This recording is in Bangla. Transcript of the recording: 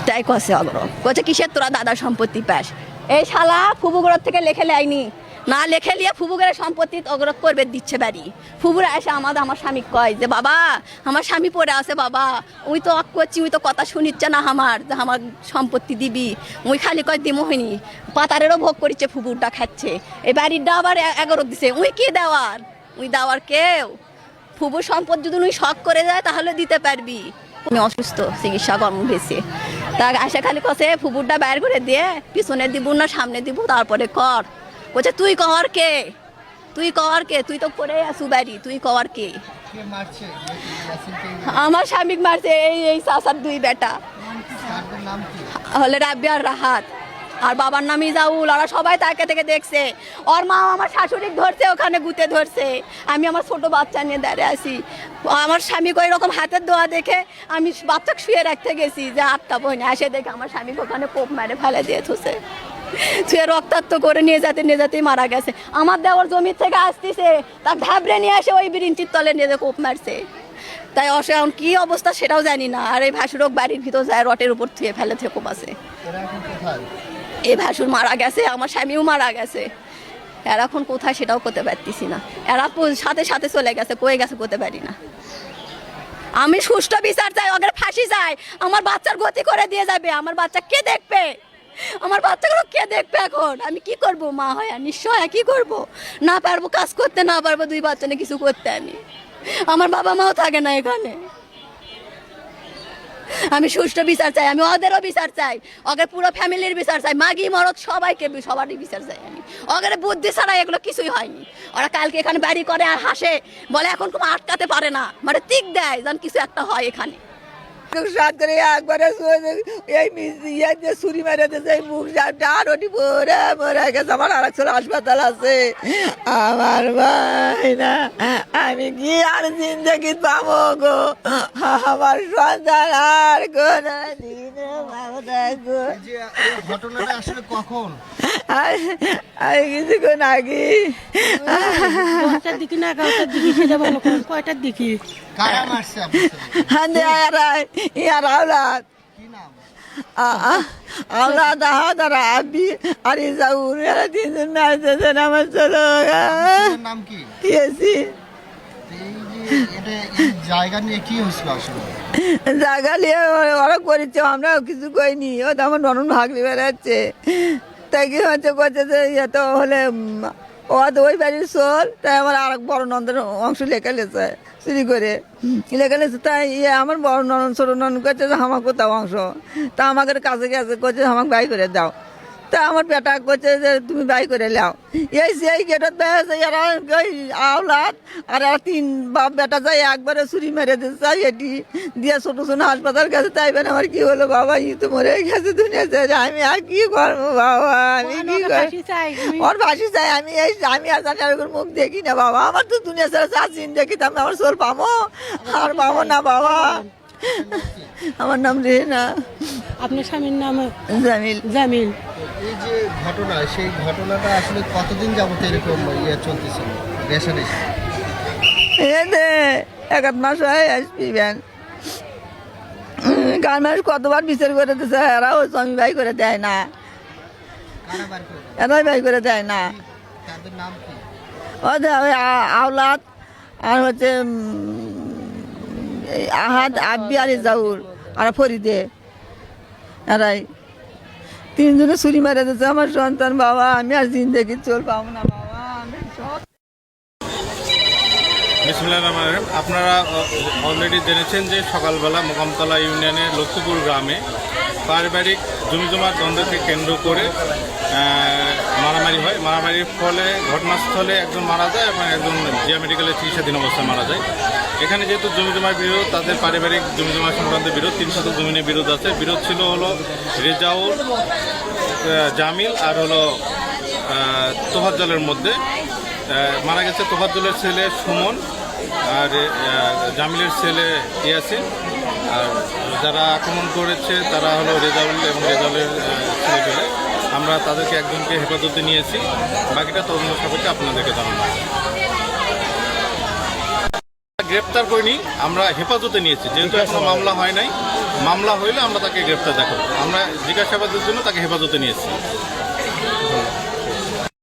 তাই কষে অগ্রহ বলছে কিসের তোরা দাদার সম্পত্তি পাস এই শালা ফুবুগড় থেকে লেখে লাইনি না লেখে নিয়ে ফুবুগড়ের সম্পত্তি অগ্রহ করবে দিচ্ছে বাড়ি ফুবুরা এসে আমার স্বামী কয় যে বাবা আমার স্বামী পড়ে আছে বাবা ওই তো অক করছি ওই তো কথা শুনিচ্ছে না আমার যে আমার সম্পত্তি দিবি ওই খালি কয় দিমো হয়নি পাতারেরও ভোগ করিচ্ছে ফুবুরটা খাচ্ছে এই বাড়িরটা আবার 11 দিছে ওই কি দেওয়ার ওই দেওয়ার কেউ ফুবুর সম্পদ যদি উনি শখ করে যায় তাহলে দিতে পারবি আমি অসুস্থ চিকিৎসা কর্ম হয়েছে তা আসে খালি কষে ফুবুরটা বাইর করে দিয়ে পিছনে দিব না সামনে দিব তারপরে কর বলছে তুই কর কে তুই তো পড়ে আসু বাড়ি তুই কর কে আমার স্বামী মারছে এই চাচার 2 বেটা হলে রাব্বি আর রাহাত আর বাবার নাম ইজাউল ওরা সবাই তাকে থেকে দেখছে ওর মা আমার শাশুড়ি ধরছে ওখানে গুতে ধরছে আমি আমার ছোট বাচ্চা নিয়ে দাঁড়িয়ে আছি আমার স্বামীকে ওই রকম হাতের দোয়া দেখে আমি বাচ্চাকে শুয়ে রাখতে গেছি যে আটকাবো না এসে দেখে আমার স্বামীকে ওখানে কোপ মেরে ফেলে দিয়ে থুছে শুয়ে রক্তাক্ত করে নিয়ে যেতেই মারা গেছে আমার দেওয়ার জমি থেকে আসতেছে তা ঘাবড়ে নিয়ে এসে ওই ব্রিঞ্চির তলে নিয়ে কোপ মারছে তাই এখন কি অবস্থা সেটাও জানি না আর এই ভাসুরক বাড়ির ভিতর যায় রটের উপর থুয়ে ফেলে থেকে কোপ আছে এই ভাসুর মারা গেছে আমার স্বামীও মারা গেছে এরা এখন কোথায় সেটাও করতে পারতেছি না এরা সাথে সাথে চলে গেছে কয়ে গেছে করতে পারি না আমি সুষ্ঠু বিচার চাই ওদের ফাঁসি চাই আমার বাচ্চার গতি করে দিয়ে যাবে আমার বাচ্চা কে দেখবে আমার বাচ্চাগুলো কে দেখবে এখন আমি কি করব মা হয় নিশ্চয় কি করব না পারবো কাজ করতে না পারবো 2 বাচ্চা নিয়ে কিছু করতে আমি আমার বাবা মাও থাকে না এখানে আমি সুষ্ঠু বিচার চাই আমি ওদেরও বিচার চাই ওদের পুরো ফ্যামিলির বিচার চাই মাগি মরদ সবারই বিচার চাই আমি ওদের বুদ্ধি ছাড়া এগুলো কিছুই হয়নি ওরা কালকে এখানে বাড়ি করে আর হাসে বলে এখন কোনো আটকাতে পারে না মানে তিক দেয় যেন কিছু একটা হয় এখানে করে একবারে ছুরি মেরে দিয়েছে মুখ আরোটি পরে মরে গেছে আমার আরেকজন হাসপাতাল আছে আমার ভাই না আমি কি আর জিন্দগি পাবো গো আমার সন্তান আর কোন ঘটনাটা আসলে কখন আমি কিছুক্ষণ আগে কয়টার দিকে না কয়টার দিকে সেটা বলো কয়টার দিকে কারা মারছে ইয়ার আওলাদ কি নাম আওলাদ আহাদার আবি আর ইজাউর এরা 3 জন আসতেছেন আমার চলো নাম কি দিয়েছি এই জায়গা নিয়ে কি হয়েছিল আসলে জায়গা নিয়ে ওরা করেছে আমরা কিছু কইনি ও তো আমার ননন ভাগলি বেড়াচ্ছে তাই কি হচ্ছে করছে যে ইয়ে তো হলে ও তো ওই বাড়ির চোর তাই আমার আর বড় নন্দের অংশ লেখা লেছে চুরি করে লেখা লেছে তাই ইয়ে আমার বড় ননন ছোট ননন করছে যে আমার কোথাও অংশ তা আমাদের কাছে গেছে করছে আমাকে বাই করে দাও তা আমার বেটা করছে যে তুমি বাই করে নাও সেই গেটের দেখেছে এরা ওই আওলাদ আর এরা 3 বাপ বেটা যায় একবারে ছুরি মেরে দিতে চাই এটি দিয়ে ছোট ছোট হাসপাতাল গেছে তাইবেন আমার কি হলো বাবা ই তো মরে গেছে দুনিয়াতে আমি আর কি করবো বাবা আমি কি ওর ফাঁসি চাই আমি আর জানি মুখ দেখি না বাবা আমার তো দুনিয়া ছাড়া চাচ্ছি দেখি তো আমি আমার সোল পাবো আর পাবো না বাবা আমার নাম রেনা আপনার স্বামীর নাম জামিল এই যে ঘটনা সেই ঘটনাটা আসলে কতদিন যাবত এরকম চলতেছিল রেশারেশি এতে 1 মাস হয় আসবি ব্যান গার্মেন্টস কতবার বিচার করে দিচ্ছে এরা ওই জমি বাই করে দেয় না কারা বার করে এরাই বাই করে দেয় না তাদের নাম কি ওই আওলাদ আর হচ্ছে আহাদ আব্বি আর ইজাউর আর ফরিদে এরাই 3 জনে ছুরি মেরে দিচ্ছে আমার সন্তান বাবা আমি আর জিন্দগি চল পাবো না বাবা আমি সব বিসমিল্লাহির রহমানির রহিম। আপনারা অলরেডি জেনেছেন যে সকালবেলা মোকামতলা ইউনিয়নের লক্ষ্মীপুর গ্রামে পারিবারিক জমিজমার দ্বন্দ্বকে কেন্দ্র করে মারামারি হয়। মারামারির ফলে ঘটনাস্থলে একজন মারা যায় এবং একজন জিয়া মেডিকেলে চিকিৎসাধীন অবস্থায় মারা যায়। এখানে যেহেতু জমিজমার বিরোধ, তাদের পারিবারিক জমিজমা সংক্রান্ত বিরোধ, 3 শতক জমিনের বিরোধ আছে। বিরোধ ছিল হলো রেজাউল, জামিল আর হলো তোফাজ্জলের মধ্যে। মারা গেছে তোফাজ্জলের ছেলে সুমন আর জামিলের ছেলে ইয়াসিন। আর যারা আক্রমণ করেছে তারা হলো রেজাউল এবং রেজাউলের ছেলেপেলে। আমরা তাদেরকে একজনকে হেফাজতে নিয়েছি, বাকিটা তদন্ত সাপেক্ষে আপনাদেরকে জানাবো। গ্রেপ্তার করিনি, আমরা হেফাজতে নিয়েছি যেহেতু এখনো মামলা হয় নাই। মামলা হইলে আমরা তাকে গ্রেপ্তার দেখাবো। আমরা জিজ্ঞাসাবাদের জন্য তাকে হেফাজতে নিয়েছি।